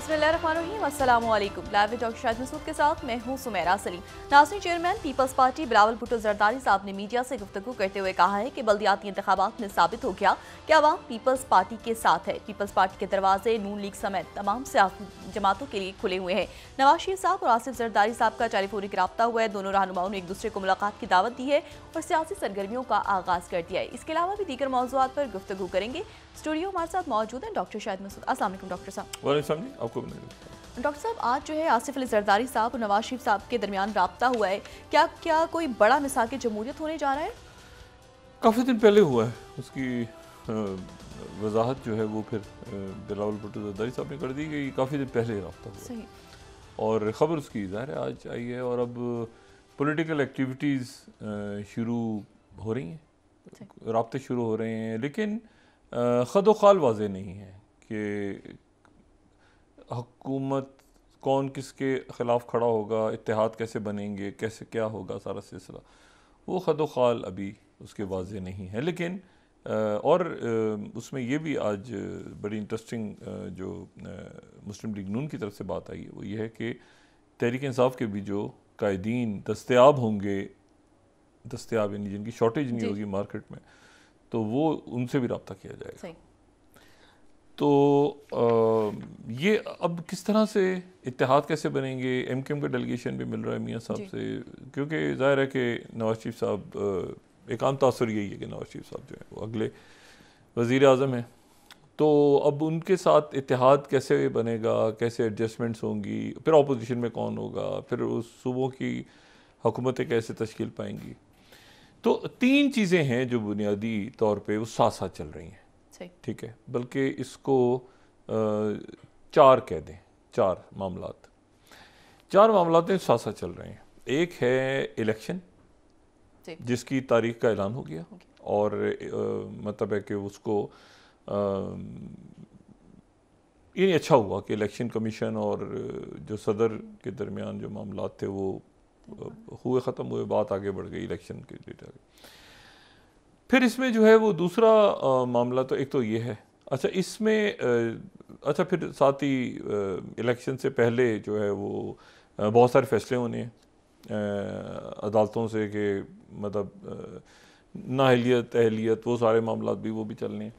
बिस्मिल्लाहिर्रहमानिर्रहीम, अस्सलामु अलैकुम। लाइव में डॉक्टर शाहिद मसूद के साथ मैं हूं सुमेरा सलीम। नाज़रीन, chairman peoples party Bilawal Bhutto Zardari साहब ने मीडिया से गुफ्तगू करते हुए कहा है कि बल्दियाती इंतखाबात में साबित हो गया कि अवाम पीपल्स पार्टी के साथ है। पीपल्स पार्टी के दरवाजे नून लीग समेत तमाम सियासी जमातों के लिए खुले हुए हैं। नवाज शरीफ साहब और आसिफ जरदारी साहब का टेलीफोनिक रब्ता हुआ है। दोनों रहनुमाओं ने एक दूसरे को मुलाकात की दावत दी है और सियासी सरगर्मियों का आगाज कर दिया है। इसके अलावा भी दीगर मौज़ूआत पर गुफ्तगू करेंगे। स्टूडियो हमारे साथ मौजूद हैं डॉक्टर शाहिद मसूद। अस्सलाम वालेकुम डॉक्टर साहब। आपको डॉक्टर साहब, आज जो है आसिफ अली जरदारी साहब और नवाज शरीफ साहब के दरमियान राब्ता हुआ है। क्या कोई बड़ा मिसाक जमहूरियत होने जा रहा है? काफ़ी दिन पहले हुआ है, उसकी वजाहत जो है वो फिर बिलावल भुट्टो जरदारी साहब ने कर दी कि काफ़ी दिन पहले राब्ता हुआ। सही। और ख़बर उसकी ज़ाहिर है आज आई है और अब पॉलिटिकल एक्टिविटीज़ शुरू हो रही हैं, राब्ते शुरू हो रहे हैं, लेकिन ख़द व ख़ाल वाज़ेह नहीं है कि हुकूमत कौन किसके ख़िलाफ़ खड़ा होगा, इत्तेहाद कैसे बनेंगे, कैसे क्या होगा, सारा सिलसिला वो ख़द व ख़ाल अभी उसके वाज़ेह नहीं है। लेकिन और उसमें ये भी आज बड़ी इंटरेस्टिंग जो मुस्लिम लीग नून की तरफ से बात आई है वो ये है कि तहरीक इंसाफ के भी जो कायदीन दस्तयाब होंगे, दस्तयाब यानी जिनकी शॉर्टेज नहीं होगी मार्केट में, तो वो उनसे भी रब्ता किया जाएगा। तो ये अब किस तरह से इत्तेहाद कैसे बनेंगे, एमकेएम का डेलीगेशन भी मिल रहा है मियाँ साहब से, क्योंकि ज़ाहिर है कि नवाज शरीफ साहब एक आम तासुर यही है कि नवाज शरीफ साहब जो है वो अगले वज़ीर आज़म हैं, तो अब उनके साथ इत्तेहाद कैसे बनेगा, कैसे एडजस्टमेंट्स होंगी, फिर अपोजिशन में कौन होगा, फिर उस सूबों की हुकूमतें कैसे तश्कील पाएंगी। तो तीन चीज़ें हैं जो बुनियादी तौर पर वो साथ साथ चल रही हैं, ठीक है, बल्कि इसको चार कह दें, चार मामलात साथ साथ चल रहे हैं। एक है इलेक्शन जिसकी तारीख का ऐलान हो गया और मतलब है कि उसको ये अच्छा हुआ कि इलेक्शन कमीशन और जो सदर के दरमियान जो मामलात थे वो हुए, ख़त्म हुए, बात आगे बढ़ गई इलेक्शन के डेटा की। फिर इसमें जो है वो दूसरा मामला तो एक तो ये है, अच्छा इसमें अच्छा फिर साथ ही इलेक्शन से पहले जो है वो बहुत सारे फैसले होने हैं अदालतों से कि मतलब नाअहलियत, अहलियत, वो सारे मामला भी वो भी चलने हैं।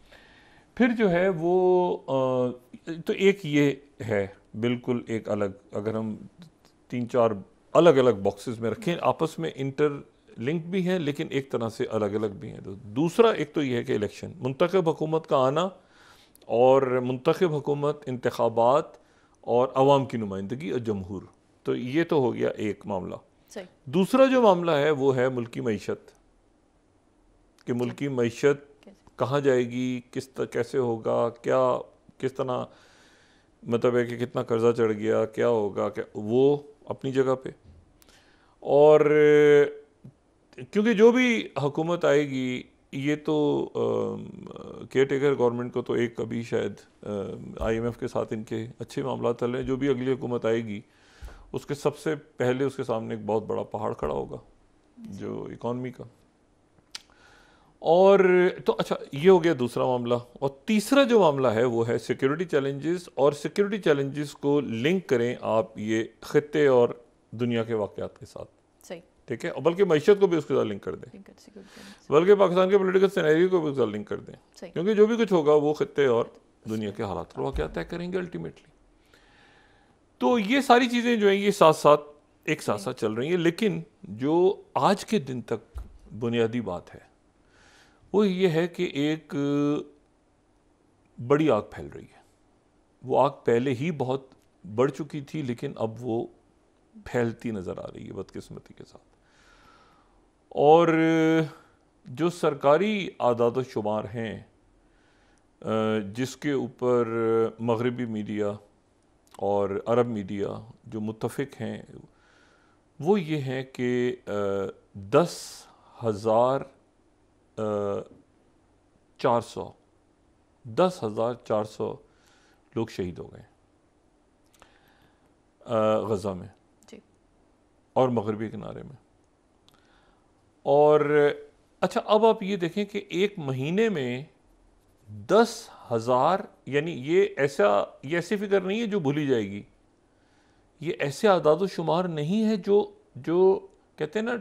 फिर जो है वो तो एक ये है बिल्कुल एक अलग, अगर हम तीन चार अलग अलग बॉक्सेस में रखें, आपस में इंटर लिंक भी हैं लेकिन एक तरह से अलग अलग भी हैं। तो दूसरा एक तो ये है कि इलेक्शन, मुंतखब हुकूमत का आना और मुंतखब हुकूमत, इंतखाबात और अवाम की नुमाइंदगी और जमहूर, तो ये तो हो गया एक मामला। दूसरा जो मामला है वो है मुल्की मईशत, कि मुल्की मईशत कहाँ जाएगी, कैसे होगा, क्या किस तरह मतलब है कि कितना कर्जा चढ़ गया, क्या होगा, क्या वो अपनी जगह पे। और क्योंकि जो भी हुकूमत आएगी ये तो केयर टेकर गवर्नमेंट को तो एक अभी शायद IMF के साथ इनके अच्छे मामला चल रहे हैं, जो भी अगली हुकूमत आएगी उसके सबसे पहले उसके सामने एक बहुत बड़ा पहाड़ खड़ा होगा जो इकॉनमी का। और तो अच्छा ये हो गया दूसरा मामला। और तीसरा जो मामला है वो है सिक्योरिटी चैलेंजेस, और सिक्योरिटी चैलेंजेस को लिंक करें आप ये खित्ते और दुनिया के वाक़यात के साथ, ठीक है, और बल्कि मईशत को भी उसके साथ लिंक कर दें, बल्कि पाकिस्तान के पॉलिटिकल सिनेरियो को भी उसके साथ लिंक कर दें, क्योंकि जो भी कुछ होगा वो खित्ते और दुनिया के हालात को क्या तय करेंगे अल्टीमेटली। तो ये सारी चीज़ें जो हैं ये साथ साथ चल रही हैं। लेकिन जो आज के दिन तक बुनियादी बात है वो ये है कि एक बड़ी आग फैल रही है। वो आग पहले ही बहुत बढ़ चुकी थी लेकिन अब वो फैलती नज़र आ रही है बदकिस्मती के साथ। और जो सरकारी आदाद शुमार हैं जिसके ऊपर मगरबी मीडिया और अरब मीडिया जो मुत्तफ़िक हैं वो ये हैं कि 10,400 लोग शहीद हो गए गज़ा में और मगरबी किनारे में। और अच्छा अब आप ये देखें कि एक महीने में 10,000, यानी ये ऐसी फिगर नहीं है जो भूली जाएगी, ये ऐसे आदाद शुमार नहीं है जो जो कहते हैं ना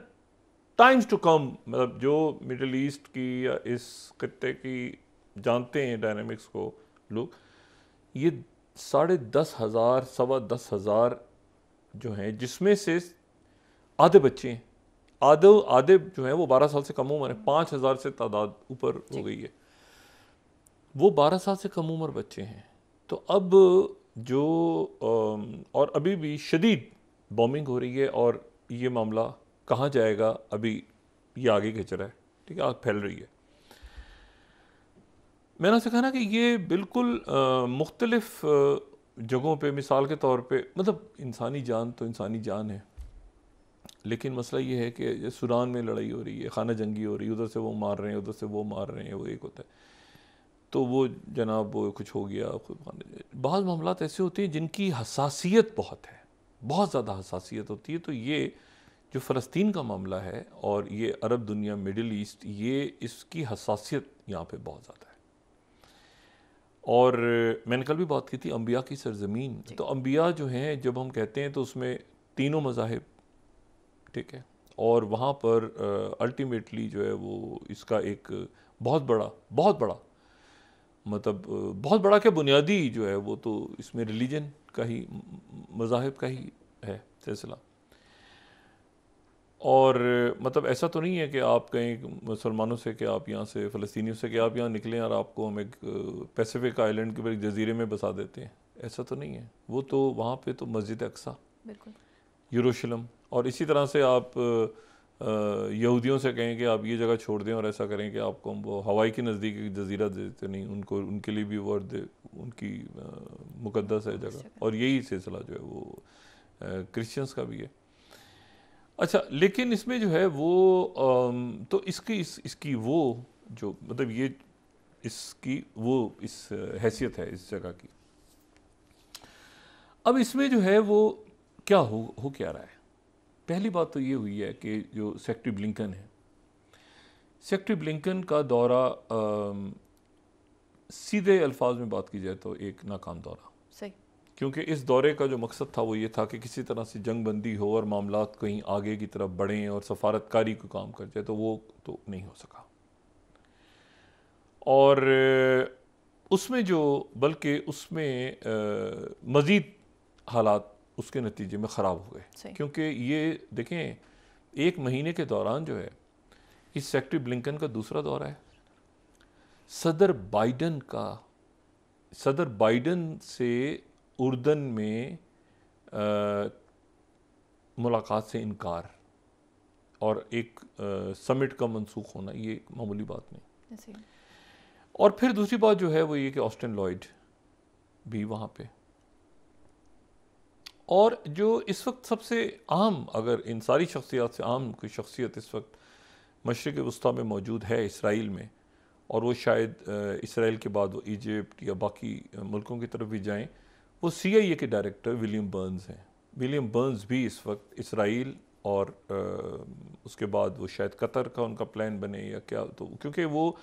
टाइम्स टू कम, मतलब जो मिडिल ईस्ट की या इस खत्ते की जानते हैं डायनामिक्स को लोग, ये 10,500 10,000 जो हैं, जिसमें से आधे बच्चे हैं, आधे जो हैं वो 12 साल से कम उम्र है, 5,000 से तादाद ऊपर हो गई है, वो 12 साल से कम उम्र बच्चे हैं। तो अब जो और अभी भी शदीद बॉम्बिंग हो रही है, और ये मामला कहाँ जाएगा अभी ये आगे खिंच रहा है, ठीक है, आग फैल रही है। मैंने आपसे कहा ना कि ये बिल्कुल मुख्तलिफ जगहों पे, मिसाल के तौर पे, मतलब इंसानी जान तो इंसानी जान है, लेकिन मसला ये है कि सूडान में लड़ाई हो रही है, खाना जंगी हो रही है, उधर से वो मार रहे हैं, उधर से वो मार रहे हैं, वो एक होता है, तो वो जनाब वो कुछ हो गया। बाज़ मामलात ऐसे होते हैं जिनकी हसासियत बहुत है, बहुत ज़्यादा हसासियत होती है। तो ये जो फ़लस्तीन का मामला है और ये अरब दुनिया, मिडिल ईस्ट, ये इसकी हसासियत यहाँ पे बहुत ज़्यादा है। और मैंने कल भी बात की थी अम्बिया की सरज़मीन, तो अम्बिया जो हैं, जब हम कहते हैं तो उसमें तीनों मज़ाहिब, ठीक है, और वहाँ पर अल्टीमेटली जो है वो इसका एक बहुत बड़ा मतलब बहुत बड़ा क्या, बुनियादी जो है वो तो इसमें रिलीजन का ही, मज़ाहिब का ही है सिलसिला। और मतलब ऐसा तो नहीं है कि आप कहीं मुसलमानों से कि आप यहाँ से, फ़लस्तीनियों से कि आप यहाँ निकलें और आपको हम एक पैसिफिक आइलैंड के एक जजीरे में बसा देते हैं, ऐसा तो नहीं है। वो तो वहाँ पे तो मस्जिद अक्सा, बिल्कुल, यरूशलेम, और इसी तरह से आप यहूदियों से कहें कि आप ये जगह छोड़ दें और ऐसा करें कि आपको हम वो हवाई के नज़दीक एक जजीरा देते नहीं, उनको उनके लिए भी वर्द उनकी मुकद्दस है जगह। और यही सिलसिला जो है वो क्रिश्चियंस का भी है। अच्छा, लेकिन इसमें जो है वो तो इसकी वो जो मतलब ये इसकी वो इस हैसियत है इस जगह की। अब इसमें जो है वो क्या हो क्या रहा है। पहली बात तो ये हुई है कि जो सेक्रेटरी ब्लिंकन है, सेक्रेटरी ब्लिंकन का दौरा सीधे अल्फाज में बात की जाए तो एक नाकाम दौरा, सही, क्योंकि इस दौरे का जो मकसद था वो ये था कि किसी तरह से जंग बंदी हो और मामलात कहीं आगे की तरफ बढ़ें और सफारतकारी को काम कर जाए, तो वो तो नहीं हो सका। और उसमें जो बल्कि उसमें मज़ीद हालात उसके नतीजे में ख़राब हो गए, क्योंकि ये देखें, एक महीने के दौरान जो है इस सेक्रेटरी ब्लिंकन का दूसरा दौरा है। सदर बाइडन से उर्दन में मुलाकात से इनकार और एक समिट का मंसूख होना, ये मामूली बात नहीं। और फिर दूसरी बात जो है वो ये कि ऑस्टिन लॉयड भी वहाँ पे, और जो इस वक्त सबसे अहम, अगर इन सारी शख्सियत से अहम कोई शख्सियत इस वक्त मशरिक़ वस्ता में मौजूद है, इसराइल में, और वो शायद इसराइल के बाद वो इजिप्ट या बाकी मुल्कों की तरफ भी जाएं, वो CIA के डायरेक्टर विलियम बर्न्स हैं। विलियम बर्न्स भी इस वक्त इसराइल और उसके बाद वो शायद कतर का उनका प्लान बने या क्या, तो क्योंकि वो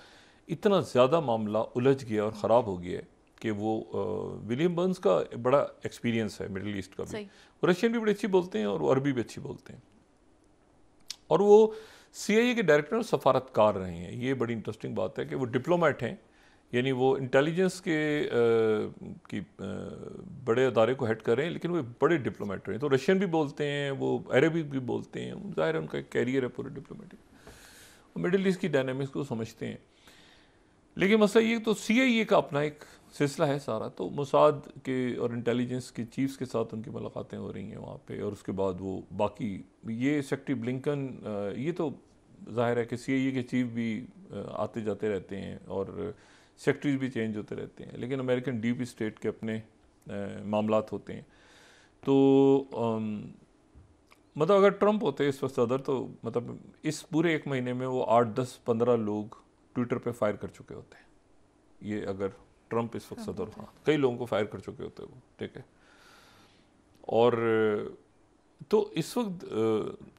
इतना ज़्यादा मामला उलझ गया और ख़राब हो गया कि वो विलियम बर्न्स का बड़ा एक्सपीरियंस है मिडिल ईस्ट का भी, रशियन भी बड़ी अच्छी बोलते हैं और वो अरबी भी अच्छी बोलते हैं, और वो CIA के डायरेक्टर और सफारतकार रहे हैं। ये बड़ी इंटरेस्टिंग बात है कि वो डिप्लोमेट हैं, यानी वो इंटेलिजेंस की बड़े अदारे को हेड कर रहे हैं, लेकिन वो बड़े डिप्लोमेट रहे हैं। तो रशियन भी बोलते हैं, वो अरबिक भी बोलते हैं, ज़ाहिर है उनका एक कैरियर है पूरे डिप्लोमेटिक, मिडिल ईस्ट की डायनामिक्स को समझते हैं। लेकिन मसला ये, तो CIA का अपना एक सिलसिला है सारा, तो मोसाद के और इंटेलिजेंस के चीफ्स के साथ उनकी मुलाकातें हो रही हैं वहाँ पे, और उसके बाद वो बाकी ये सेक्रेटरी ब्लिंकन, ये तो जाहिर है कि CIA के चीफ भी आते जाते रहते हैं और सेक्रेटरीज भी चेंज होते रहते हैं, लेकिन अमेरिकन डीप स्टेट के अपने मामलात होते हैं। तो मतलब अगर ट्रंप होते इस वक्त सदर, तो मतलब इस पूरे एक महीने में वो 8, 10, 15 लोग ट्विटर पे फायर कर चुके होते हैं। ये अगर ट्रंप इस वक्त सदर, हाँ, कई लोगों को फायर कर चुके होते हैं वो, ठीक है। और तो इस वक्त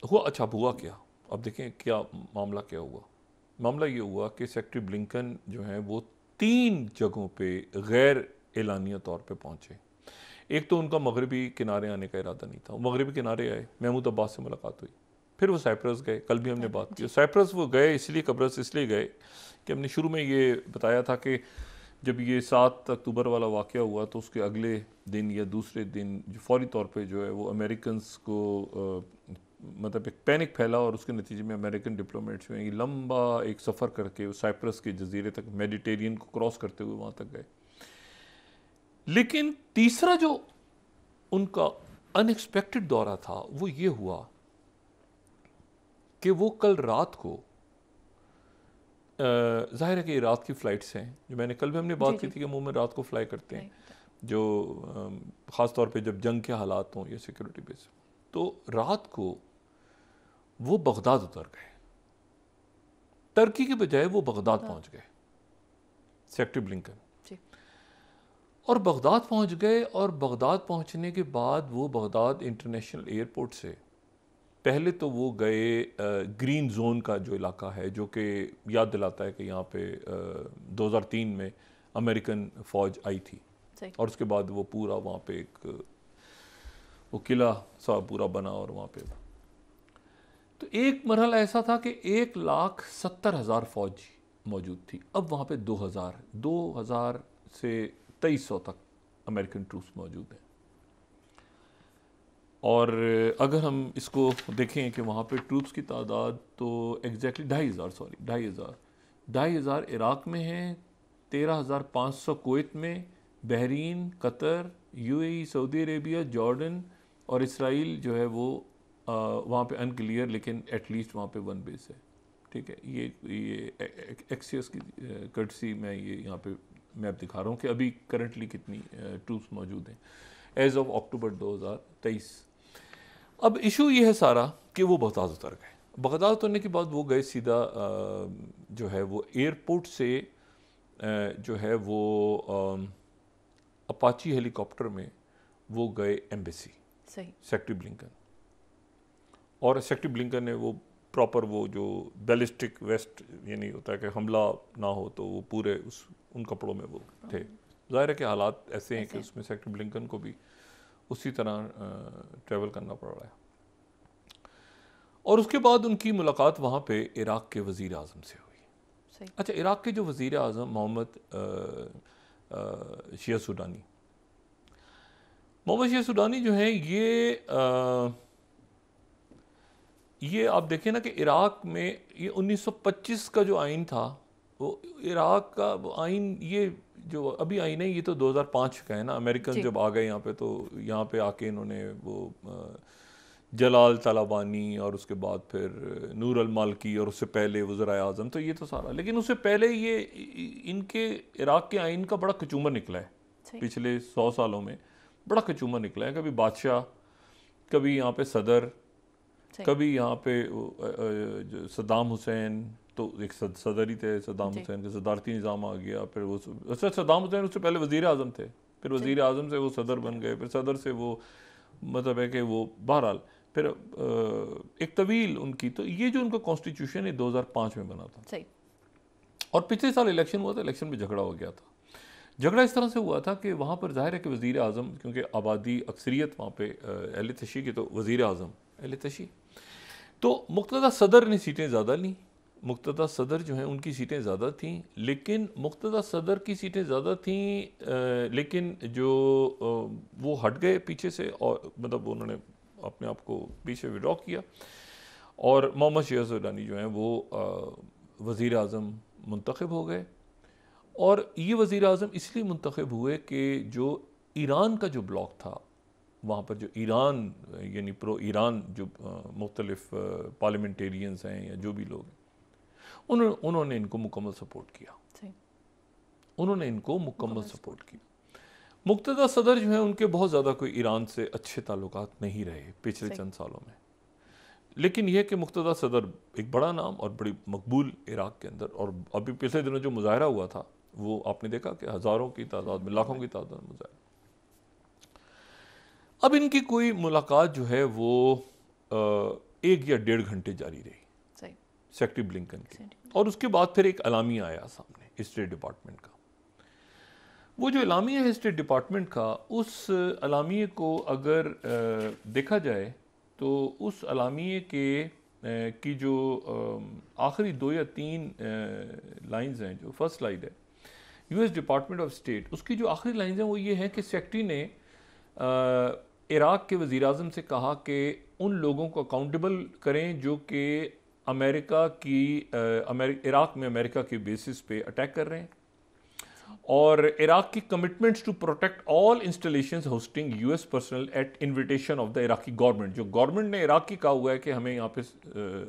हुआ, अच्छा हुआ क्या, अब देखें क्या मामला क्या हुआ। मामला ये हुआ कि सेक्रेटरी ब्लिंकन जो है वो 3 जगहों पे गैर एलानिया तौर पे पहुंचे। एक तो उनका मगरबी किनारे आने का इरादा नहीं था, वो मगरबी किनारे आए, महमूद अब्बास से मुलाकात हुई, फिर वो साइप्रस गए, कल भी हमने बात की। साइप्रस वो गए इसलिए, कब्रस इसलिए गए कि हमने शुरू में ये बताया था कि जब ये 7 अक्टूबर वाला वाक़या हुआ तो उसके अगले दिन या दूसरे दिन जो फौरी तौर पे जो है वो अमेरिकन को मतलब एक पैनिक फैला और उसके नतीजे में अमेरिकन डिप्लोमेट्स में लंबा एक सफ़र करके साइप्रस के जजीरे तक, मेडिटेरियन को क्रॉस करते हुए वहाँ तक गए। लेकिन तीसरा जो उनका अनएक्सपेक्टेड दौरा था वो ये हुआ कि वो कल रात को, जाहिर है कि रात की फ़्लाइट्स हैं, जो मैंने कल भी हमने बात की थी कि मुंह में रात को फ्लाई करते हैं, जो ख़ास तौर पे जब जंग के हालात हों या सिक्योरिटी बेस। तो रात को वो बगदाद उतर गए, टर्की के बजाय वो बगदाद पहुंच गए, सेक्रेटरी ब्लिंकन। और बगदाद पहुंच गए, और बगदाद पहुंचने के बाद वो बगदाद इंटरनेशनल एयरपोर्ट से पहले तो वो गए ग्रीन जोन का जो इलाका है, जो कि याद दिलाता है कि यहाँ पे 2003 में अमेरिकन फ़ौज आई थी, और उसके बाद वो पूरा वहाँ पे एक वो किला सा पूरा बना, और वहाँ पे तो एक मरहला ऐसा था कि 1,70,000 फ़ौज मौजूद थी। अब वहाँ पे 2000 से 2300 तक अमेरिकन ट्रूप्स मौजूद हैं। और अगर हम इसको देखें कि वहाँ पे ट्रूप्स की तादाद तो एग्जैक्टली 2,500 इराक़ में हैं, 13,500 कुवैत में, Bahrain, Qatar, UAE, Saudi Arabia, Jordan और इसराइल जो है वो वहाँ पे अनक्लियर, लेकिन एटलीस्ट वहाँ पे 1 बेस है। ठीक है, ये एक्सियस की कर्टसी में ये यहाँ पे मैप दिखा रहा हूँ कि अभी करंटली कितनी ट्रूप्स मौजूद हैं एज ऑफ अक्टूबर 2023। अब इशू ये है सारा कि वो बगदाद उतर गए। बगदाद उतरने के बाद वो गए सीधा जो है वो एयरपोर्ट से जो है वो अपाची हेलीकॉप्टर में वो गए एम्बेसी, सेक्रेटरी ब्लिंकन। और सेक्रेटरी ब्लिंकन ने वो प्रॉपर वो जो बैलिस्टिक वेस्ट यानी होता है कि हमला ना हो, तो वो पूरे उन कपड़ों में वो थे। ज़ाहिर है कि हालात ऐसे हैं कि उसमें सेक्रेटरी ब्लिंकन को भी उसी तरह ट्रैवल करना पड़ रहा है। और उसके बाद उनकी मुलाकात वहाँ पे इराक़ के वज़ीर आज़म से हुई। अच्छा, इराक़ के जो वज़ीर आज़म मोहम्मद शिया सुडानी जो हैं, ये आप देखें ना कि इराक़ में ये 1925 का जो आइन था, वो इराक़ का वो आइन, ये जो अभी आइन है ये तो 2005 का है ना। अमेरिकन जब आ गए यहाँ पे, तो यहाँ पे आके इन्होंने वो जलाल तलाबानी और उसके बाद फिर नूर अल मालकी और उससे पहले वज़ीर आज़म, तो ये तो सारा। लेकिन उससे पहले ये इनके इराक़ के आइन का बड़ा कचूमर निकला है पिछले 100 सालों में, बड़ा कचूमर निकला है। कभी बादशाह, कभी यहाँ पे सदर, कभी यहाँ पे सद्दाम हुसैन, तो एक सदर ही थे सद्दाम हुसैन के, सदारती निज़ाम आ गया। फिर वो सद्दाम हुसैन उससे पहले वज़ीर आज़म थे, फिर वज़ीर आज़म से वो सदर बन गए, फिर सदर से वो मतलब है कि वो बहरहाल फिर एक तवील उनकी। तो ये जो उनका कॉन्स्टिट्यूशन है 2005 में बना था, और पिछले साल इलेक्शन हुआ था, इलेक्शन में झगड़ा हो गया था। झगड़ा इस तरह से हुआ था कि वहाँ पर ज़ाहिर है कि वज़ीर आज़म, क्योंकि आबादी अक्सरियत वहाँ पे अहले तशी की, तो वज़ीर आज़म अहले तशी, तो मुक़्तदा सदर ने सीटें ज़्यादा लीं। मुक़्तदा सदर जो हैं उनकी सीटें ज़्यादा थीं, लेकिन मुक़्तदा सदर की सीटें ज़्यादा थीं, लेकिन जो वो हट गए पीछे से, और मतलब उन्होंने अपने आप को पीछे विड्रॉ किया, और मोहम्मद शिया सुडानी जो हैं वो वज़ीर आज़म मुंतखब हो गए। और ये वज़ीर आज़म इसलिए मुंतखब हुए कि जो ईरान का जो ब्लॉक था वहाँ पर, जो ईरान यानी प्रो ईरान जो मुख्तलिफ पार्लियामेंटेरियंस हैं या जो भी लोग हैं, उन्होंने इनको मुकम्मल सपोर्ट किया। उन्होंने इनको मुकम्मल सपोर्ट किया। मुक़्तदा सदर जो हैं उनके बहुत ज़्यादा कोई ईरान से अच्छे ताल्लुकात नहीं रहे पिछले चंद सालों में, लेकिन यह कि मुक़्तदा सदर एक बड़ा नाम और बड़ी मकबूल इराक़ के अंदर। और अभी पिछले दिनों जो मुज़ाहरा हुआ था वो आपने देखा कि हज़ारों की तादाद में, लाखों की तादाद में मुज़ाहरा। अब इनकी कोई मुलाकात जो है वो 1 या 1.5 घंटे जारी रही सेक्रेटरी ब्लिंकन की, और उसके बाद फिर एक अलामिया आया सामने स्टेट डिपार्टमेंट का वो जो एलामिया है स्टेट डिपार्टमेंट का, उस एलामिया को अगर देखा जाए तो उस एलामिया की जो आखिरी 2 या 3 लाइंस हैं, जो फर्स्ट लाइन है यूएस डिपार्टमेंट ऑफ स्टेट, उसकी जो आखिरी लाइंस हैं वो ये हैं कि सेक्रेटरी ने इराक के वज़ीर आज़म से कहा कि उन लोगों को अकाउंटेबल करें जो कि अमेरिका की इराक में अमेरिका की बेसिस पे अटैक कर रहे हैं, और इराक की commitments to protect all installations hosting US personnel at invitation of the Iraqi government. जो गवर्नमेंट ने इराक की कहा हुआ है कि हमें यहाँ पे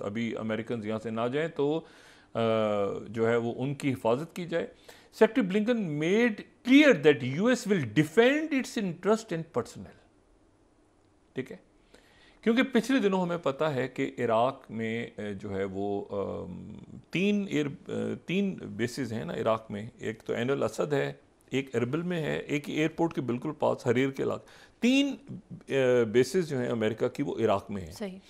अभी अमेरिकन यहाँ से ना जाएं, तो जो है वो उनकी हिफाजत की जाए। Secretary Blinken made clear that US will defend it's interest in personal. ठीक है, क्योंकि पिछले दिनों हमें पता है कि इराक में जो है वो 3 बेसिस हैं ना इराक में। एक तो ऐन अल असद है, एक एरबिल में है, एक एयरपोर्ट के बिल्कुल पास हरीर के इलाके। 3 बेसिस जो हैं अमेरिका की वो इराक में है। सही।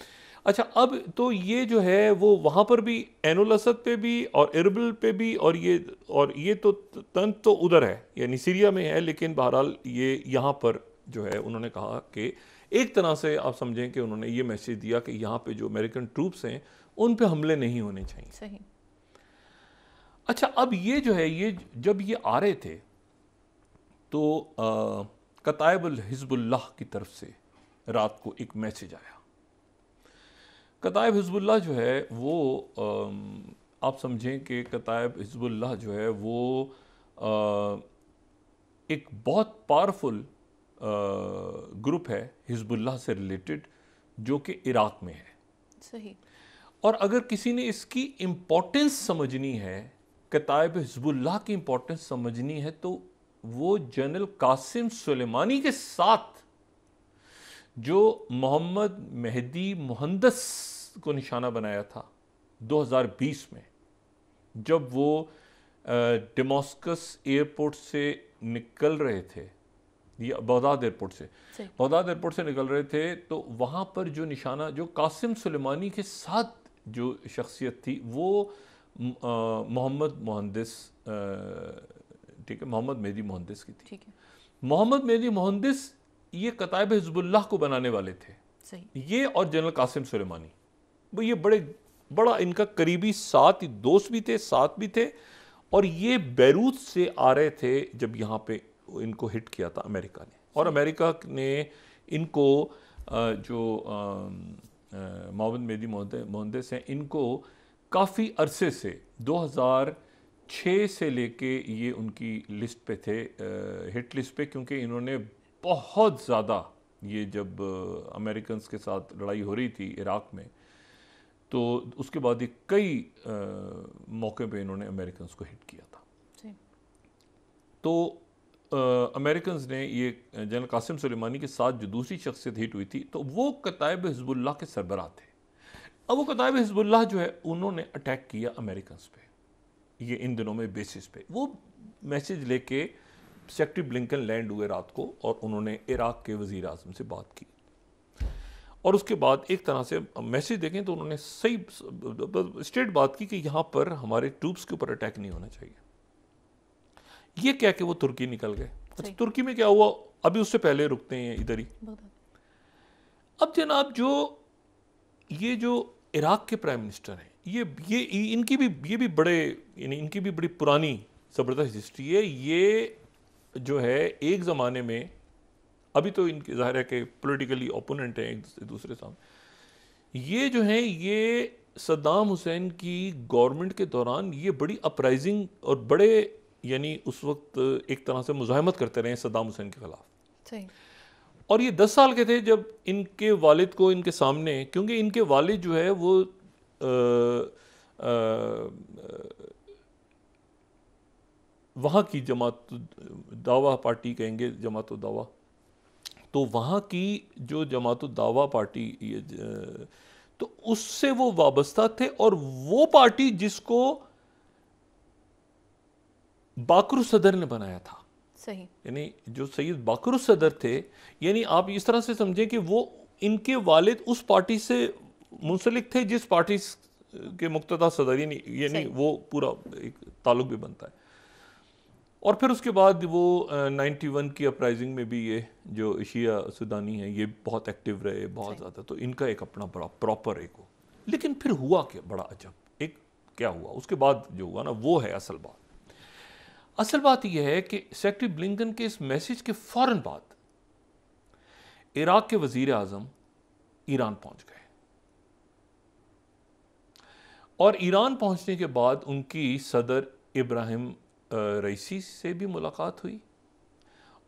अच्छा, अब तो ये जो है वो वहाँ पर भी ऐन अल असद पे भी और एरबिल पे भी, और ये तो तंत तो उधर है यानी सीरिया में है, लेकिन बहरहाल ये यहाँ पर जो है उन्होंने कहा कि एक तरह से आप समझें कि उन्होंने ये मैसेज दिया कि यहाँ पे जो अमेरिकन ट्रूप्स हैं उन पे हमले नहीं होने चाहिए। सही। अच्छा, अब ये जो है ये जब ये आ रहे थे तो कताइब हिज़्बुल्लाह की तरफ से रात को एक मैसेज आया। कताइब हिज़्बुल्लाह जो है वो आप समझें कि कताइब हिज़्बुल्लाह जो है वो एक बहुत पावरफुल ग्रुप है हिज़्बुल्लाह से रिलेटेड, जो कि इराक में है। सही। और अगर किसी ने इसकी इम्पोर्टेंस समझनी है, कताइब हिज़्बुल्लाह की इम्पोर्टेंस समझनी है, तो वो जनरल कासिम सुलेमानी के साथ जो मोहम्मद मेहदी मुहंदस को निशाना बनाया था 2020 में, जब वो डेमास्कस एयरपोर्ट से निकल रहे थे, या बगदाद एयरपोर्ट से निकल रहे थे, तो वहाँ पर जो निशाना जो कासिम सुलेमानी के साथ जो शख्सियत थी वो मोहम्मद मुहंदिस, ठीक है, मोहम्मद मेहदी मुहंदिस की थी। ठीक है। मोहम्मद मेहदी मुहंदिस ये कताइब हिज़्बुल्लाह को बनाने वाले थे। सही। ये और जनरल कासिम सुलेमानी, वो ये बड़ा इनका करीबी दोस्त भी थे, साथ भी थे, और ये बैरूत से आ रहे थे जब यहाँ पे इनको हिट किया था अमेरिका ने। और अमेरिका ने इनको जो मोहम्मद मेहदी मुहंदिस हैं, इनको काफ़ी अरसे से 2006 से लेके ये उनकी लिस्ट पे थे, हिट लिस्ट पे, क्योंकि इन्होंने बहुत ज़्यादा, ये जब अमेरिकन के साथ लड़ाई हो रही थी इराक में, तो उसके बाद ये कई मौके पे इन्होंने अमेरिकन को हिट किया था। तो अमेरिकन ने ये जनरल कासिम सुलेमानी के साथ जो दूसरी शख्सियत हिट हुई थी, तो वो कताइब हिज़्बुल्लाह के सरबराह थे। अब वो कताइब हिज़्बुल्लाह जो है उन्होंने अटैक किया अमेरिकन पे, ये इन दिनों में बेसिस पे। वो मैसेज लेके सेक्रेटरी ब्लिंकन लैंड हुए रात को, और उन्होंने इराक के वज़ीर आज़म से बात की, और उसके बाद एक तरह से मैसेज देखें तो उन्होंने सही स्ट्रेट बात की कि यहाँ पर हमारे ट्रूप्स के ऊपर अटैक नहीं होना चाहिए। ये क्या कि वो तुर्की निकल गए। अच्छा, तुर्की में क्या हुआ, अभी उससे पहले रुकते हैं इधर ही। अब जनाब जो इराक के प्राइम मिनिस्टर हैं, ये इनकी भी बड़े, यानी इनकी भी बड़ी पुरानी ज़बरदस्त हिस्ट्री है। ये जो है एक ज़माने में, अभी तो इनके ज़ाहिर है कि पॉलिटिकली ओपोनेंट हैं एक दूसरे सामने, ये जो हैं ये सद्दाम हुसैन की गवर्नमेंट के दौरान ये बड़ी अपराइजिंग और बड़े, यानी उस वक्त एक तरह से मुज़ाहमत करते रहे सद्दाम हुसैन के खिलाफ। और ये 10 साल के थे जब इनके वालिद को इनके सामने, क्योंकि इनके वालिद जो है वो वहाँ की जमात दावा पार्टी कहेंगे, जमात दावा, तो वहाँ की जो जमात दावा पार्टी तो उससे वो वाबस्ता थे, और वो पार्टी जिसको बाकर सदर ने बनाया था। सही। यानी जो सैयद बाकर सदर थे, यानी आप इस तरह से समझें कि वो इनके वालिद उस पार्टी से मुंसलिक थे जिस पार्टी के मुक्तदा सदर, यानी वो पूरा एक ताल्लुक भी बनता है। और फिर उसके बाद वो 91 की अपराइजिंग में भी ये जो शिया सुदानी है ये बहुत एक्टिव रहे, बहुत ज़्यादा, तो इनका एक अपना बड़ा प्रॉपर एक हो। लेकिन फिर हुआ क्या बड़ा अजब, एक क्या हुआ उसके बाद जो हुआ ना वो है असल बात। असल बात यह है कि सेक्रेटरी ब्लिंकन के इस मैसेज के फौरन बाद इराक के वजीर आजम ईरान पहुंच गए, और ईरान पहुंचने के बाद उनकी सदर इब्राहिम रईसी से भी मुलाकात हुई,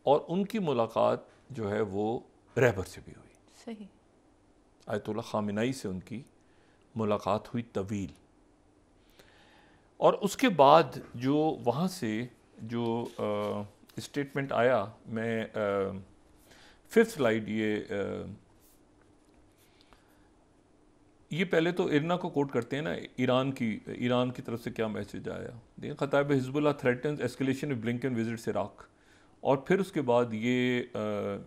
और उनकी मुलाकात जो है वो रहबर से भी हुई। सही। आयतुल्ला खामिनाई से उनकी मुलाकात हुई तवील, और उसके बाद जो वहाँ से जो स्टेटमेंट आया, मैं 5th स्लाइड ये पहले तो इरना को कोट करते हैं ना, ईरान की तरफ से क्या मैसेज आया। देखिए, Kataib Hezbollah threatens escalation of Blinken visits Iraq, और फिर उसके बाद ये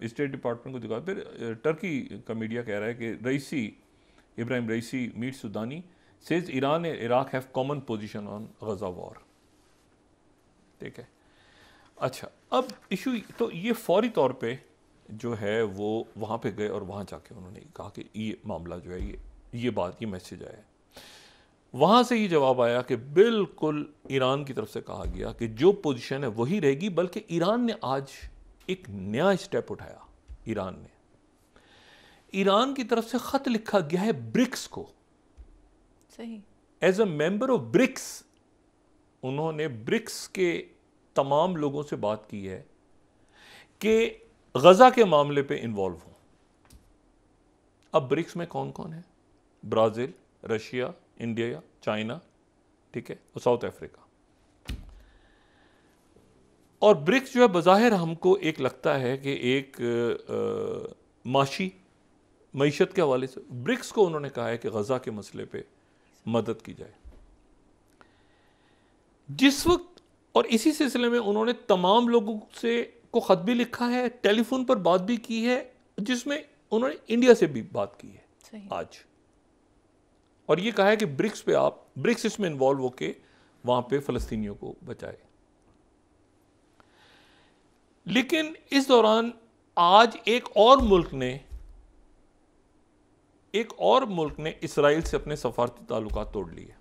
स्टेट डिपार्टमेंट को दिखा, फिर टर्की का मीडिया कह रहा है कि Ebrahim Raisi meet Sudani says Iran and Iraq have common position on Gaza war. ठीक है, अच्छा, अब इशू तो ये फौरी तौर पे जो है वो वहाँ पे गए, और वहाँ जाके उन्होंने कहा कि ये मामला जो है ये मैसेज आया। वहाँ से ये जवाब आया कि बिल्कुल ईरान की तरफ से कहा गया कि जो पोजीशन है वही रहेगी, बल्कि ईरान ने आज एक नया स्टेप उठाया। ईरान की तरफ से खत लिखा गया है ब्रिक्स को। सही। As a member of BRICS उन्होंने ब्रिक्स के तमाम लोगों से बात की है कि गजा के मामले पे इन्वॉल्व हो। अब ब्रिक्स में कौन कौन है? ब्राज़ील, रशिया, इंडिया, चाइना, ठीक है, और साउथ अफ्रीका। और ब्रिक्स जो है बज़ाहिर हमको एक लगता है कि एक मईशत के हवाले से ब्रिक्स को उन्होंने कहा है कि गजा के मसले पे मदद की जाए जिस वक्त, और इसी सिलसिले में उन्होंने तमाम लोगों से को खत भी लिखा है, टेलीफोन पर बात भी की है, जिसमें उन्होंने इंडिया से भी बात की है आज, और ये कहा है कि ब्रिक्स इसमें इन्वॉल्व होके वहां पे फलस्तीनियों को बचाए। लेकिन इस दौरान आज एक और मुल्क ने इसराइल से अपने सफारती ताल्लुकात तोड़ लिए।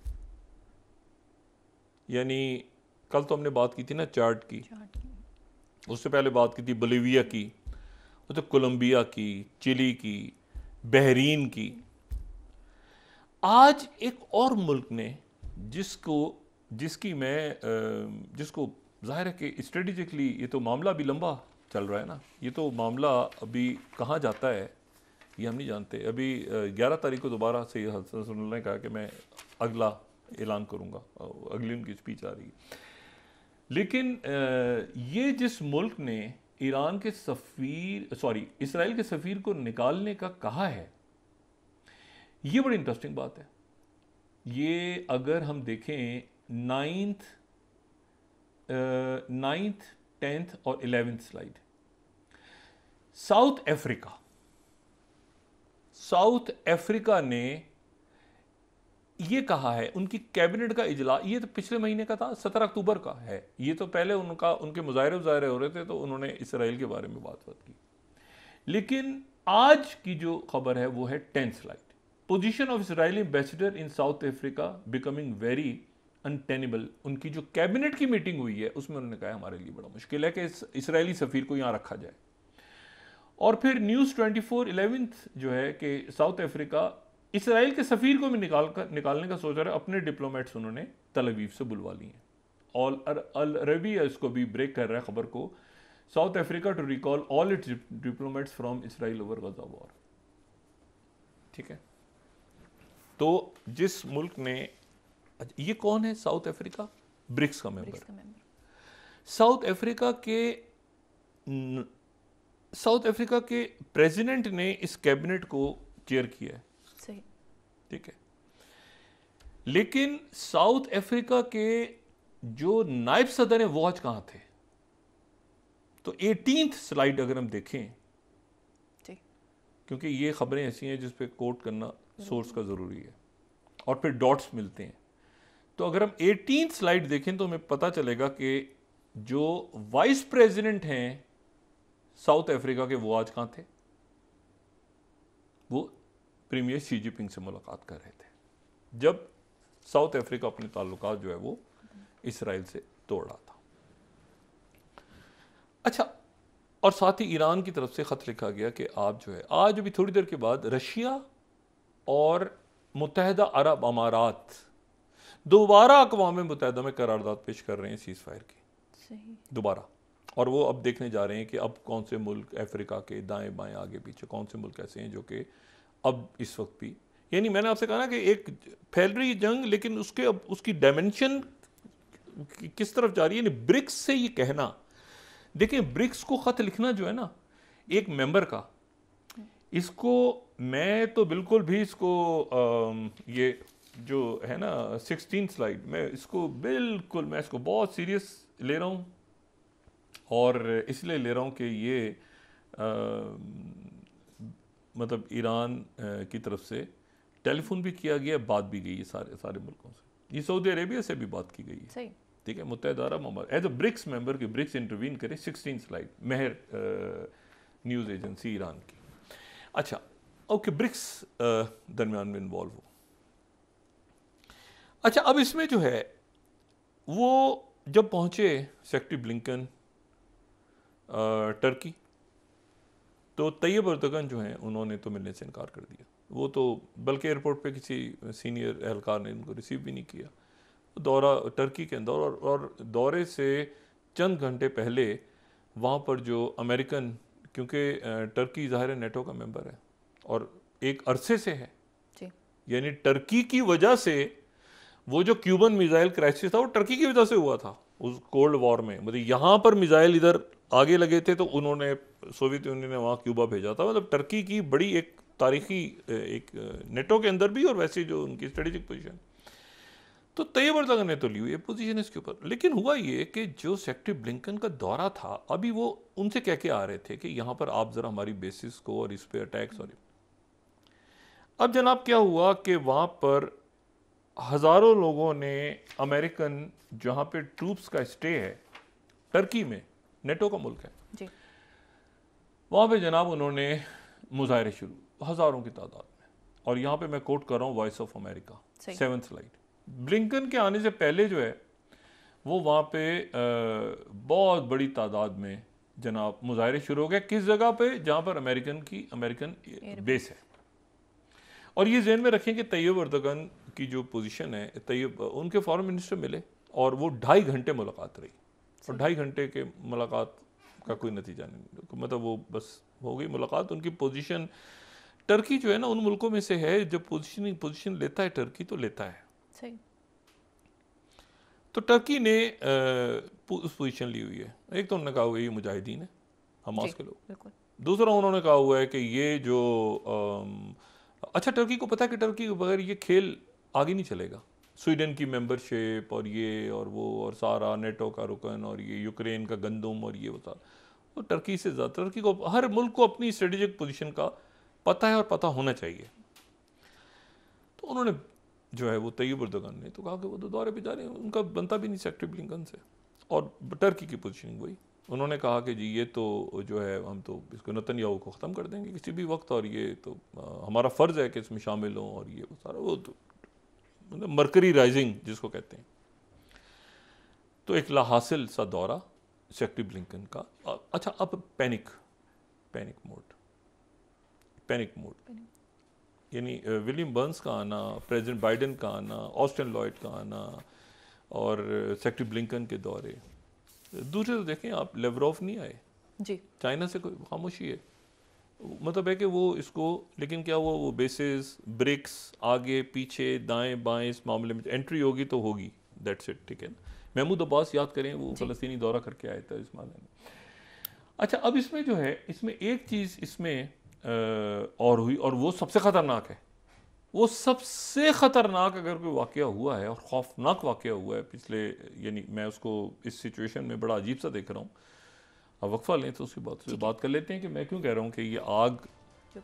यानी कल तो हमने बात की थी ना चार्ट की, उससे पहले बात की थी बोलिविया की, तो कोलंबिया की, चिली की, बहरीन की। आज एक और मुल्क ने जिसको जाहिर है कि स्ट्रेटेजिकली ये तो मामला भी लंबा चल रहा है ना, ये तो मामला अभी कहाँ जाता है ये हम नहीं जानते। अभी 11 तारीख को दोबारा से हसन ने कहा कि मैं अगला ऐलान करूँगा, अगली उनकी स्पीच आ रही है। लेकिन ये जिस मुल्क ने इसराइल के सफ़ीर को निकालने का कहा है, ये बड़ी इंटरेस्टिंग बात है। ये अगर हम देखें 9th, 10th और 11th स्लाइड, साउथ अफ्रीका ने ये कहा है, उनकी कैबिनेट का इजलास, ये तो पिछले महीने का था, 17 अक्टूबर का है। ये तो पहले उनके मुजाहरे हो रहे थे तो उन्होंने इसराइल के बारे में बात की। लेकिन आज की जो खबर है वो है 10th slide, position of Israeli ambassador in south Africa becoming very untenable. उनकी जो कैबिनेट की मीटिंग हुई है उसमें उन्होंने कहा हमारे लिए बड़ा मुश्किल है कि इसराइली सफ़ीर को यहाँ रखा जाए। और फिर न्यूज़ 24 11th जो है कि साउथ अफ्रीका इसराइल के सफ़ीर को भी निकालने का सोच रहा है। अपने डिप्लोमेट्स उन्होंने तल अवीव से बुलवा लिए हैं। और अल अरबी इसको भी ब्रेक कर रहा है खबर को, South Africa to recall all its diplomats from Israel over Gaza war. ठीक है, तो जिस मुल्क ने, ये कौन है साउथ अफ्रीका? ब्रिक्स का मेंबर। साउथ अफ्रीका के प्रेसिडेंट ने इस कैबिनेट को चेयर किया है। सही। ठीक है, लेकिन साउथ अफ्रीका के जो नायब सदर हैं वो आज कहां थे? तो 18th स्लाइड अगर हम देखें, क्योंकि ये खबरें ऐसी हैं जिस पे कोट करना सोर्स का ज़रूरी है और फिर डॉट्स मिलते हैं। तो अगर हम 18th स्लाइड देखें तो हमें पता चलेगा कि जो वाइस प्रेसिडेंट हैं साउथ अफ्रीका के, वो आज कहाँ थे? वो प्रीमियर शी जिनपिंग से मुलाकात कर रहे थे जब साउथ अफ्रीका अपने ताल्लुकात जो है वो इसराइल से तोड़ रहा था। अच्छा, और साथ ही ईरान की तरफ से ख़त लिखा गया कि आप जो है आज अभी थोड़ी देर के बाद रशिया और मुत्तहदा अरब अमारात दोबारा अक़वाम मुत्तहदा में करारदाद पेश कर रहे हैं सीज़ फायर की दोबारा। और वो अब देखने जा रहे हैं कि अब कौन से मुल्क अफ्रीका के दाएं बाएं आगे पीछे कौन से मुल्क ऐसे हैं जो कि अब इस वक्त भी, यानी मैंने आपसे कहा ना कि एक फैल रही जंग, लेकिन उसके अब उसकी डायमेंशन किस तरफ जा रही है। ब्रिक्स से ये कहना, देखिए ब्रिक्स को ख़त लिखना जो है ना एक मेंबर का, इसको मैं तो बिल्कुल भी इसको ये जो है ना 16 स्लाइड, मैं इसको बिल्कुल मैं इसको बहुत सीरियस ले रहा हूँ। और इसलिए ले रहा हूँ कि ये मतलब ईरान की तरफ से टेलीफोन भी किया गया, बात भी गई है सारे मुल्कों से, ये सऊदी अरेबिया से भी बात की गई है, ठीक है, मुत्तहदा अरब अमारात एज अ ब्रिक्स मेंबर के ब्रिक्स इंटरवीन करे। 16 स्लाइड मेहर न्यूज़ एजेंसी ईरान की। अच्छा ओके, ब्रिक्स दरमियान में इन्वॉल्व हो। अच्छा, अब इसमें जो है वो जब पहुंचे सेक्रेटरी ब्लिंकन टर्की, तो तैयब अर्दोगन जो हैं उन्होंने तो मिलने से इनकार कर दिया। वो तो बल्कि एयरपोर्ट पे किसी सीनियर एहलकार ने उनको रिसीव भी नहीं किया। दौरा टर्की के अंदर, और दौरे से चंद घंटे पहले वहाँ पर जो अमेरिकन, क्योंकि टर्की ज़ाहिर नेटो का मेंबर है और एक अरसे से है, यानी टर्की की वजह से वो जो क्यूबन मिसाइल क्राइसिस था वो टर्की की वजह से हुआ था उस कोल्ड वॉर में। मतलब यहाँ पर मिसाइल इधर आगे लगे थे तो उन्होंने, सोवियत यूनियन ने वहाँ क्यूबा भेजा था। मतलब टर्की की बड़ी एक तारीखी एक नेटो के अंदर भी और वैसे जो उनकी स्ट्रेटेजिक पोजीशन, तो तैयब अर्दोगन ने तो ली हुई है पोजीशन इसके ऊपर। लेकिन हुआ ये कि जो सेक्रेटरी ब्लिंकन का दौरा था, अभी वो उनसे कह के आ रहे थे कि यहाँ पर आप ज़रा हमारी बेसिस को और इस पर अटैक, सॉरी। अब जनाब क्या हुआ कि वहाँ पर हज़ारों लोगों ने अमेरिकन, जहाँ पे ट्रूप्स का स्टे है टर्की में, नेटो का मुल्क है जी, वहाँ पे जनाब उन्होंने मुजाहरे शुरू, हज़ारों की तादाद में। और यहाँ पे मैं कोट कर रहा हूँ voice of America 7th slide. Blinken के आने से पहले जो है वो वहाँ पे बहुत बड़ी तादाद में जनाब मुजाहरे शुरू हो गए। किस जगह पे? जहाँ पर अमेरिकन बेस है। और ये ज़हन में रखें कि तैयब अर्दोगन की जो पोजीशन है, तैयब उनके फॉरेन मिनिस्टर मिले और वो 2.5 घंटे मुलाकात रही, और 2.5 घंटे के मुलाकात का कोई नतीजा नहीं, मतलब वो बस हो गई मुलाकात। उनकी पोजीशन, टर्की जो है ना उन मुल्कों में से है जब पोजीशन लेता है टर्की तो लेता है सही। तो टर्की ने उस पोजीशन ली हुई है। एक तो उन्होंने कहा हुआ है ये मुजाहिदीन है, हमास के लोग। दूसरा उन्होंने कहा हुआ है कि ये जो अच्छा, टर्की को पता है कि टर्की के बगैर ये खेल आगे नहीं चलेगा। स्वीडन की मेंबरशिप और ये और वो और सारा नेटो का रुकन और ये यूक्रेन का गंदम और ये वो सारा, तो टर्की से ज़्यादा टर्की को, हर मुल्क को अपनी स्ट्रेटेजिक पोजीशन का पता है और पता होना चाहिए। तो उन्होंने जो है वो तैयब अर्दोगन ने तो कहा कि वो तो दौरे पे जा रहे हैं, उनका बनता भी नहीं सेक्रेटरी ब्लिंकन से। और टर्की की पोजीशनिंग वही, उन्होंने कहा कि जी ये तो जो है हम तो इसको नेतन्याहू को ख़त्म कर देंगे किसी भी वक्त, और ये तो हमारा फ़र्ज़ है कि इसमें शामिल हों, और ये वो सारा, वो तो मतलब मरकरी राइजिंग जिसको कहते हैं। तो एक लाहासिल सा दौरा सेक्रेटरी ब्लिंकन का। अच्छा, अब पैनिक मोड, यानी विलियम बर्न्स का आना, प्रेसिडेंट बाइडेन का आना, ऑस्टिन लॉयड का आना और सेक्रेटरी ब्लिंकन के दौरे। दूसरे तो देखें आप, लेवरोव नहीं आए जी, चाइना से कोई खामोशी है, मतलब है कि वो इसको, लेकिन क्या हुआ, वो बेसिस ब्रिक्स आगे पीछे दाएं बाएं इस मामले में एंट्री होगी तो होगी, दैट्स इट, ठीक है ना। महमूद अब्बास याद करें, वो फ़लस्तीनी दौरा करके आए थे इस मामले में। अच्छा, अब इसमें जो है, इसमें एक चीज़ इसमें और हुई, और वो सबसे ख़तरनाक है, वो सबसे ख़तरनाक अगर कोई वाक़या हुआ है और खौफनाक वाक़या हुआ है पिछले, यानी मैं उसको इस सिचुएशन में बड़ा अजीब सा देख रहा हूँ। अब वक्फा लें तो उसकी बात कर लेते हैं कि मैं क्यों कह रहा हूँ कि ये आग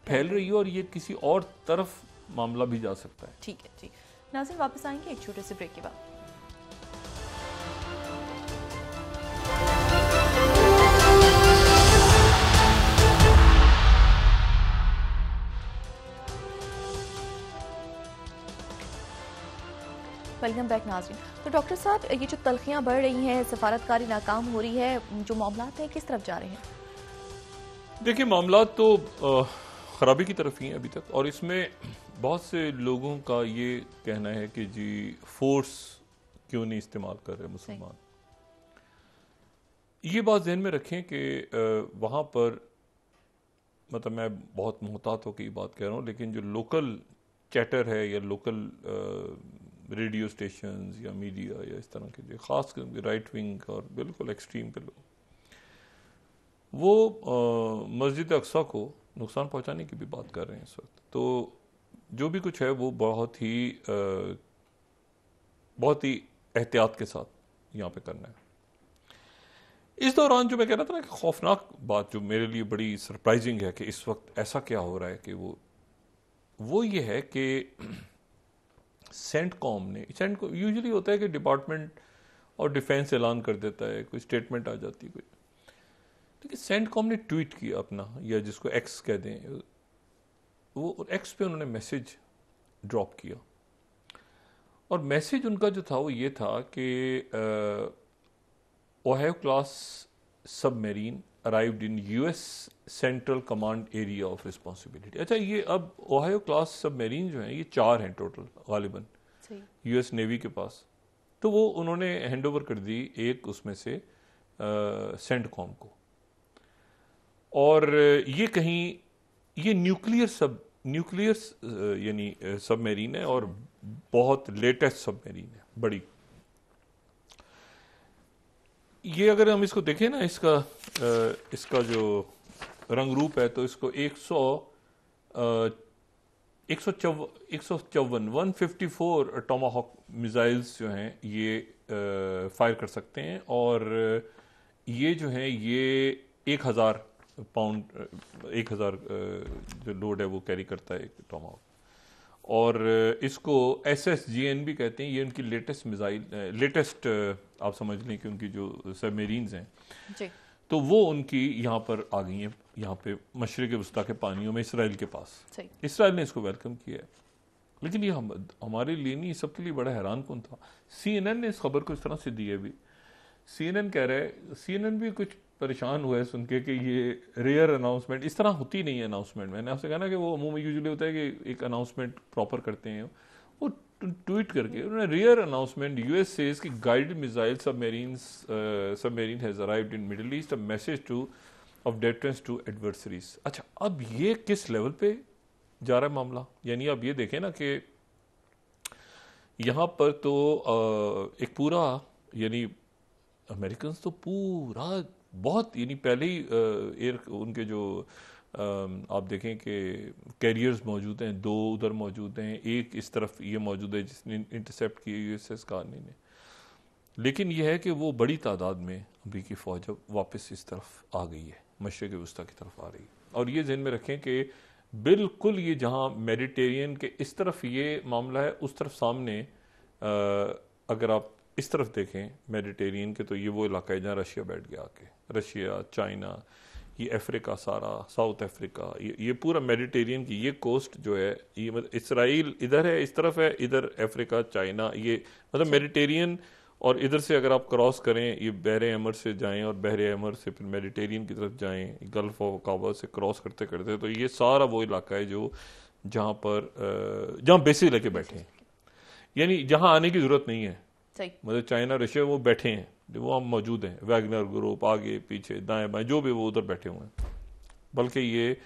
फैल रही है और ये किसी और तरफ मामला भी जा सकता है। ठीक है जी, नाज़रीन वापस आएंगे एक छोटे से ब्रेक के बाद। वेलकम बैक नाज़रीन। तो डॉक्टर साहब, ये जो तल्खियाँ बढ़ रही हैं, सफारतकारी नाकाम हो रही है, जो मामलात हैं किस तरफ जा रहे हैं? देखिए, मामलात तो ख़राबी की तरफ ही हैं अभी तक, और इसमें बहुत से लोगों का ये कहना है कि जी फोर्स क्यों नहीं इस्तेमाल कर रहे मुसलमान। ये बात ज़हन में रखें कि वहाँ पर, मतलब मैं बहुत मोहतात होकर ये बात कह रहा हूँ, लेकिन जो लोकल चैटर है या लोकल रेडियो स्टेशंस या मीडिया या इस तरह के जो ख़ास राइट विंग और बिल्कुल एक्सट्रीम के लोग, वो मस्जिद अक्सा को नुकसान पहुंचाने की भी बात कर रहे हैं इस वक्त। तो जो भी कुछ है वो बहुत ही एहतियात के साथ यहाँ पे करना है। इस दौरान जो मैं कह रहा था ना कि खौफनाक बात जो मेरे लिए बड़ी सरप्राइजिंग है कि इस वक्त ऐसा क्या हो रहा है कि वो ये है कि सेंटकॉम यूजुअली होता है कि डिपार्टमेंट और डिफेंस ऐलान कर देता है, कोई स्टेटमेंट आ जाती है कोई, लेकिन सेंटकॉम ने ट्वीट किया अपना, या जिसको एक्स कह दें, वो एक्स पे उन्होंने मैसेज ड्रॉप किया, और मैसेज उनका जो था वो ये था कि Ohio class submarine arrived in US central command area of responsibility. अच्छा, ये अब ओहायो क्लास सबमरीन जो हैं ये 4 हैं टोटल गालिबन यूएस नेवी के पास, तो वो उन्होंने हैंड ओवर कर दी एक उसमें से सेंटकॉम को, और ये न्यूक्लियर यानी सबमरीन है, और बहुत लेटेस्ट सबमरीन है, बड़ी। ये अगर हम इसको देखें ना, इसका जो रंग रूप है, तो इसको 154 टोमाहॉक मिसाइल्स जो हैं ये फायर कर सकते हैं, और ये जो हैं ये 1000 पाउंड 1000 जो लोड है वो कैरी करता है एक टोमाहॉक, और इसको SSGN भी कहते हैं। ये उनकी लेटेस्ट लेटेस्ट आप समझ लें कि उनकी जो सबमरीन्स हैं जी, तो वो उनकी यहाँ पर आ गई हैं, यहाँ पे मशरिक़ वस्ता के पानियों में, इसराइल के पास। इसराइल ने इसको वेलकम किया है, लेकिन ये हमारे लिए नहीं, सबके लिए बड़ा हैरान कौन था। CNN ने इस खबर को इस तरह से दी है। भी CNN कह रहा है, CNN भी कुछ परेशान हुआ है सुन के कि ये रेयर अनाउंसमेंट, इस तरह होती नहीं है अनाउंसमेंट। मैंने आपसे कहा ना कि वो अमूमन यूजुअली होता है कि एक अनाउंसमेंट प्रॉपर करते हैं, वो ट्वीट करके उन्होंने रेयर अनाउंसमेंट यूएस सेज कि guided missile submarine has arrived in Middle East, a message to of deterrence to adversaries. अच्छा, अब ये किस लेवल पे जा रहा है मामला? यानी आप ये देखें ना कि यहाँ पर तो एक पूरा, यानी अमेरिकन तो पूरा बहुत, यानी पहले ही उनके जो आप देखें कि कैरियर्स मौजूद हैं, 2 उधर मौजूद हैं, एक इस तरफ ये मौजूद है जिसने इंटरसेप्ट किया USS कार्नी ने। लेकिन यह है कि वो बड़ी तादाद में अमरीकी फ़ौज वापस इस तरफ आ गई है, मशरिक़ वस्ता की तरफ आ रही है। और ये ज़हन में रखें कि बिल्कुल ये जहाँ मेडिटेरियन के इस तरफ ये मामला है, उस तरफ सामने अगर आप इस तरफ देखें मेडिटेरियन के, तो ये वो इलाका है जहाँ रशिया बैठ गया आके, रशिया, चाइना, ये अफ्रीका सारा, साउथ अफ्रीका, ये पूरा मेडिटेरियन की ये कोस्ट जो है, ये मतलब इसराइल इधर है, इस तरफ है, इधर अफ्रीका, चाइना, ये मतलब मेडिटेरियन। और इधर से अगर आप क्रॉस करें, ये बहरे अमर से जाएं और बहरे अमर से फिर मेडिटेरियन की तरफ जाएं, गल्फ ऑफ अकाबा से क्रॉस करते करते, तो ये सारा वो इलाका है जो जहाँ बेसिस लेके बैठे हैं, यानी जहाँ आने की जरूरत नहीं है। मतलब चाइना, रशिया वो बैठे हैं, वो हम मौजूद हैं, वैगनर ग्रुप आगे पीछे दाएं बाएं जो भी वो उधर बैठे हुए हैं। बल्कि ये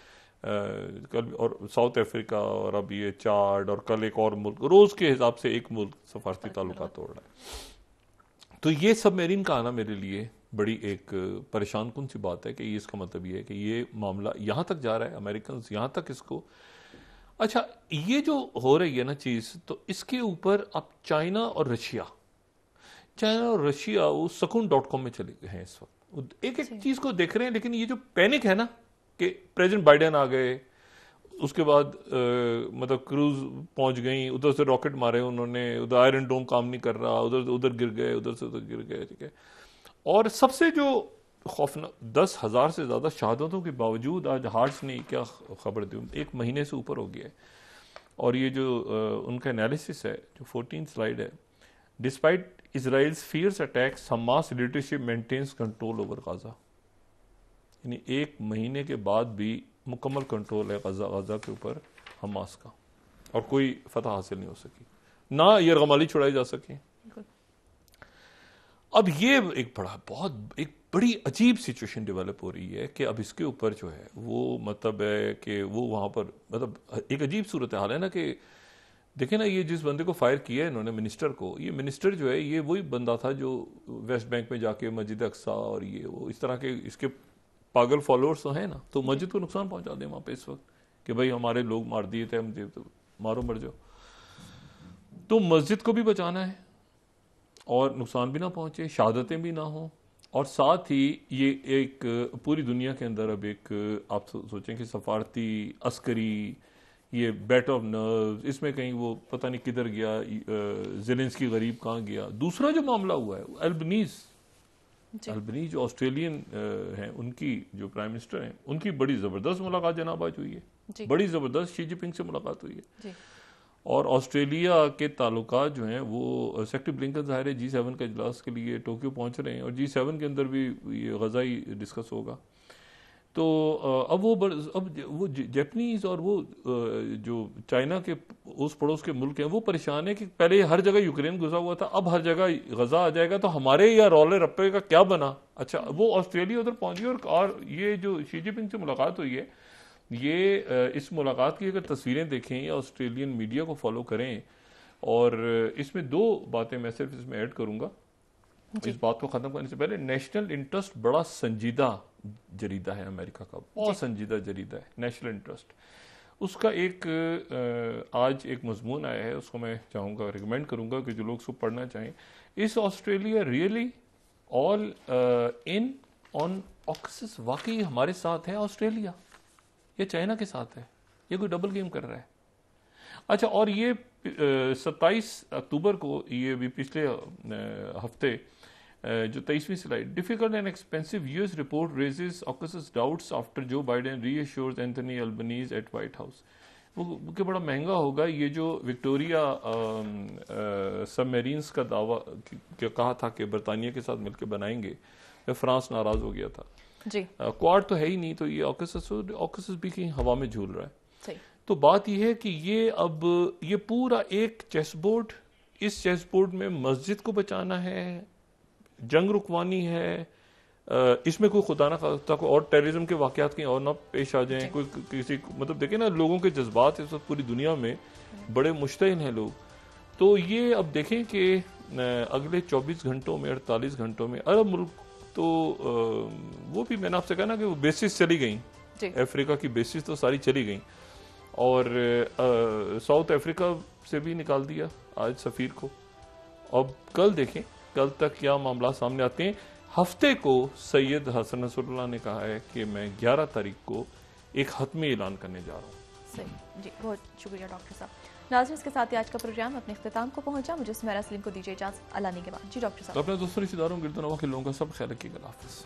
कल और साउथ अफ्रीका, और अब ये चाड, और कल एक और मुल्क, रोज के हिसाब से एक मुल्क सफारती ताल्लुकात तोड़ रहा है। तो ये सबमरीन का आना मेरे लिए बड़ी एक परेशान कुन सी बात है कि ये इसका मतलब ये है कि ये मामला यहाँ तक जा रहा है, अमेरिकन यहाँ तक इसको। अच्छा, ये जो हो रही है ना चीज़, तो इसके ऊपर अब चाइना और रशिया वो सकून.com में चले गए हैं इस वक्त, एक चीज को देख रहे हैं। लेकिन ये जो पैनिक है ना कि प्रेसिडेंट बाइडेन आ गए, उसके बाद मतलब क्रूज पहुंच गई, उधर से रॉकेट मारे उन्होंने, उधर आयरन डोम काम नहीं कर रहा, उधर गिर गए, उधर से उधर गिर गए, ठीक है। और सबसे जो खौफनाक, 10,000 से ज्यादा शहादतों के बावजूद आज हार्ट्स ने क्या खबर दी, 1 महीने से ऊपर हो गया है। और ये जो उनका एनालिसिस है, जो 14 स्लाइड है, despite Israel's fierce attacks, Hamas leadership maintains control over Gaza. यानी 1 महीने के बाद भी मुकम्मल कंट्रोल है गाजा के ऊपर हमास का, और कोई फतह हासिल नहीं हो सकी, ना यरगमाली छुड़ाई जा सकी। अब ये एक बड़ी अजीब सिचुएशन डेवलप हो रही है कि अब इसके ऊपर जो है वो मतलब है कि वो वहां पर मतलब एक अजीब सूरत हाल है ना कि देखे ना, ये जिस बंदे को फायर किया है इन्होंने मिनिस्टर को, ये मिनिस्टर जो है ये वही बंदा था जो वेस्ट बैंक में जाके मस्जिद अक्सा और ये वो इस तरह के इसके पागल फॉलोअर्स तो हैं ना, तो मस्जिद को नुकसान पहुंचा दे वहां पे इस वक्त कि भाई हमारे लोग मार दिए थे, हम तो मारो मर जाओ। तो मस्जिद को भी बचाना है और नुकसान भी ना पहुंचे, शहादतें भी ना हो, और साथ ही ये एक पूरी दुनिया के अंदर अब एक आप सोचें कि सफारती अस्करी ये बैट ऑफ नर्व्स, इसमें कहीं वो पता नहीं किधर गया, ज़ेलेंस्की गरीब कहाँ गया। दूसरा जो मामला हुआ है अल्बनीज जो ऑस्ट्रेलियन हैं, उनकी जो प्राइम मिनिस्टर हैं, उनकी बड़ी ज़बरदस्त मुलाकात जनाब आज हुई है, बड़ी ज़बरदस्त शी जिनपिंग से मुलाकात हुई है। और ऑस्ट्रेलिया के ताल्लुकात जो हैं वो सेक्रेटरी ब्लिंकन ज़ाहिर है G7 का इजलास के लिए टोक्यो पहुंच रहे हैं, और G7 के अंदर भी ये गज़ा ही डिस्कस होगा। तो अब वो जापानीज और वो जो चाइना के उस पड़ोस के मुल्क हैं वो परेशान है कि पहले हर जगह यूक्रेन घुसा हुआ था, अब हर जगह गजा आ जाएगा, तो हमारे या रौले रप्पे का क्या बना। अच्छा, वो ऑस्ट्रेलिया उधर पहुंची, और ये जो शी जिनपिंग से मुलाकात हुई है, ये इस मुलाकात की अगर तस्वीरें देखें या ऑस्ट्रेलियन मीडिया को फॉलो करें, और इसमें 2 बातें मैं सिर्फ इसमें ऐड करूंगा इस बात को खत्म करने से पहले। नेशनल इंटरेस्ट बड़ा संजीदा जरीदा है अमेरिका का, बहुत संजीदा जरीदा है नेशनल इंटरेस्ट। उसका एक आज एक मजमून आया है, उसको मैं चाहूँगा रिकमेंड करूँगा कि जो लोग उसको पढ़ना चाहें। इस Australia really all in on oxes, वाकई हमारे साथ है ऑस्ट्रेलिया, ये चाइना के साथ है, ये कोई डबल गेम कर रहा है। अच्छा, और ये 27 अक्टूबर को, ये भी पिछले हफ्ते जो 23वीं slide, difficult and expensive US report raises AUKUS doubts after Joe Biden reassures Anthony Albanese at White House. वो कि बड़ा महंगा होगा ये जो विक्टोरिया सबमरीन्स का दावा कहा था कि बरतानिया के साथ मिलकर बनाएंगे, फ्रांस नाराज हो गया था जी। क्वाड तो है ही नहीं, तो ये ऑक्सिस भी कहीं हवा में झूल रहा है। सही। तो बात यह है कि ये अब ये पूरा एक चेस बोर्ड, इस चेस बोर्ड में मस्जिद को बचाना है, जंग रुकवानी है, इसमें कोई खुदा ना खास्ता कोई और टेररिज्म के वाकयात कहीं और ना पेश आ जाएं, कोई किसी मतलब देखें ना, लोगों के जज्बात इस वक्त पूरी दुनिया में बड़े मुश्तइल हैं लोग। तो ये अब देखें कि अगले 24 घंटों में 48 घंटों में अरब मुल्क तो वो भी मैंने आपसे कहा ना कि वो बेसिस चली गई, अफ्रीका की बेसिस तो सारी चली गई, और साउथ अफ्रीका से भी निकाल दिया आज सफीर को। अब कल देखें कल तक क्या मामला सामने आते हैं। हफ्ते को सैयद हसन नसरुल्लाह ने कहा है कि मैं 11 तारीख को एक हतमी ऐलान करने जा रहा हूँ। सही जी, बहुत शुक्रिया डॉक्टर साहब। नाज़रीन, इसके साथ ही आज का प्रोग्राम अपने इख्तिताम को पहुंचा। मुझे सुमेरा सलीम को दीजिए इजाज़त। अल्लाह ने के बाद जी डॉक्टर साहब। तो अपने दोस्तों रिश्तेदारों गिरदनवा के लोगों का सब ख्याल रखिएगा। हाफिज़।